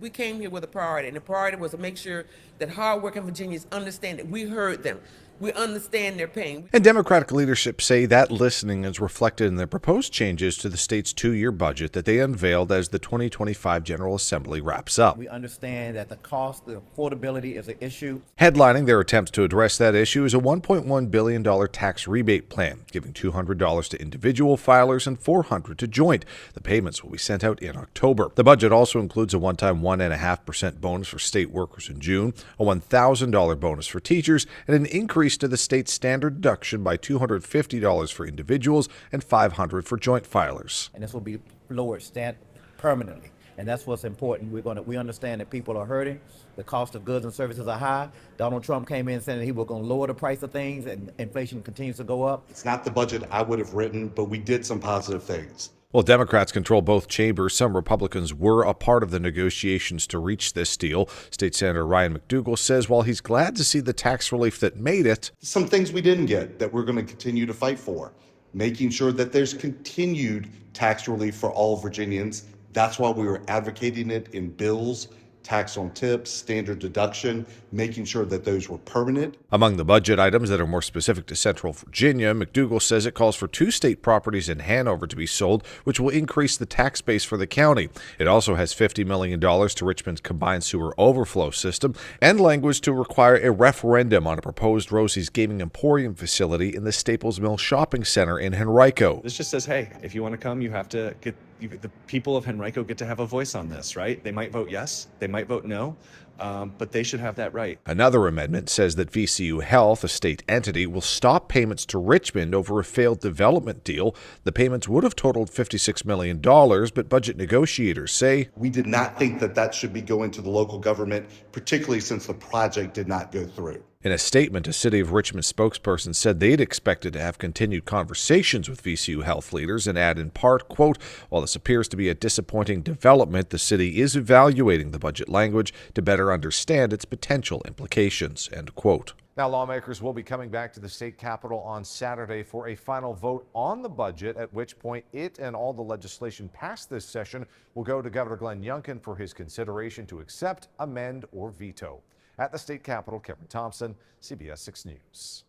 We came here with a priority, and the priority was to make sure that hardworking Virginians understand that we heard them. We understand their pain. And Democratic leadership say that listening is reflected in the proposed changes to the state's two-year budget that they unveiled as the 2025 General Assembly wraps up. We understand that the cost, the affordability is an issue. Headlining their attempts to address that issue is a $1.1 billion tax rebate plan, giving $200 to individual filers and $400 to joint. The payments will be sent out in October. The budget also includes a one-time 1.5% bonus for state workers in June, a $1,000 bonus for teachers, and an increase to the state's standard deduction by $250 for individuals and $500 for joint filers. And this will be lowered permanently. And that's what's important. We understand that people are hurting. The cost of goods and services are high. Donald Trump came in saying that he was going to lower the price of things, and inflation continues to go up. It's not the budget I would have written, but we did some positive things. While Democrats control both chambers, some Republicans were a part of the negotiations to reach this deal. State Senator Ryan McDougall says while he's glad to see the tax relief that made it, some things we didn't get that we're going to continue to fight for, making sure that there's continued tax relief for all Virginians. That's why we were advocating it in bills, tax on tips, standard deduction, making sure that those were permanent. Among the budget items that are more specific to Central Virginia, McDougall says it calls for 2 state properties in Hanover to be sold, which will increase the tax base for the county. It also has $50 million to Richmond's combined sewer overflow system and language to require a referendum on a proposed Rosie's Gaming Emporium facility in the Staples Mill Shopping Center in Henrico. This just says, hey, if you want to come, you have to get the people of Henrico get to have a voice on this, right? They might vote yes, they might vote no, but they should have that right. Another amendment says that VCU Health, a state entity, will stop payments to Richmond over a failed development deal. The payments would have totaled $56 million, but budget negotiators say we did not think that that should be going to the local government, particularly since the project did not go through. In a statement, a City of Richmond spokesperson said they'd expected to have continued conversations with VCU Health leaders and add in part, quote, while this appears to be a disappointing development, the city is evaluating the budget language to better understand its potential implications, end quote. Now, lawmakers will be coming back to the state capitol on Saturday for a final vote on the budget, at which point it and all the legislation passed this session will go to Governor Glenn Youngkin for his consideration to accept, amend, or veto. At the state capitol, Kevin Thompson, CBS 6 News.